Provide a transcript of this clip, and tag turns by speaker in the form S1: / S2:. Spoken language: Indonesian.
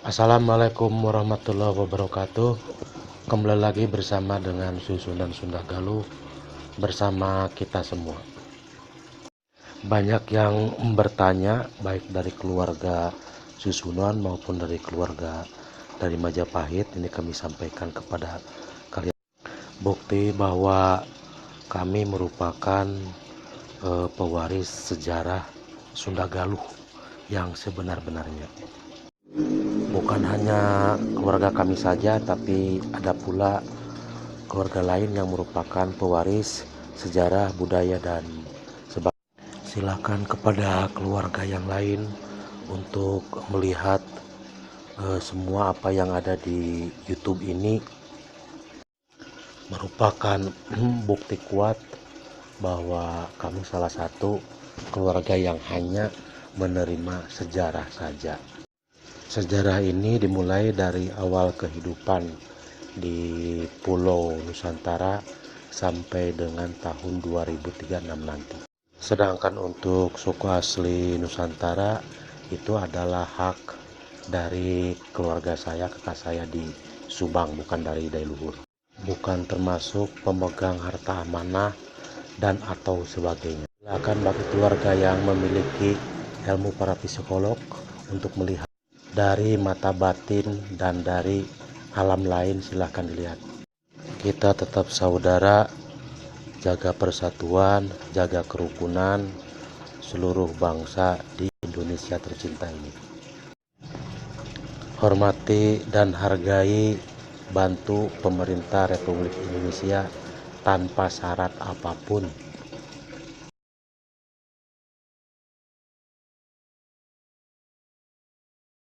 S1: Assalamualaikum warahmatullahi wabarakatuh. Kembali lagi bersama dengan Susunan Sunda Galuh bersama kita semua. Banyak yang bertanya baik dari keluarga Susunan maupun dari keluarga dari Majapahit. Ini kami sampaikan kepada kalian bukti bahwa kami merupakan pewaris sejarah Sunda Galuh yang sebenar-benarnya. Bukan hanya keluarga kami saja, tapi ada pula keluarga lain yang merupakan pewaris sejarah, budaya, dan sebagainya. Silakan kepada keluarga yang lain untuk melihat semua apa yang ada di YouTube ini merupakan bukti kuat bahwa kami salah satu keluarga yang hanya menerima sejarah saja. Sejarah ini dimulai dari awal kehidupan di Pulau Nusantara sampai dengan tahun 2036 nanti. Sedangkan untuk suku asli Nusantara itu adalah hak dari keluarga saya, kakak saya di Subang, bukan dari luhur. Bukan termasuk pemegang harta amanah dan atau sebagainya. Silakan bagi keluarga yang memiliki ilmu para psikolog untuk melihat dari mata batin dan dari alam lain, silahkan dilihat. Kita tetap saudara, jaga persatuan, jaga kerukunan seluruh bangsa di Indonesia tercinta ini. Hormati dan hargai, bantu pemerintah Republik Indonesia tanpa syarat apapun.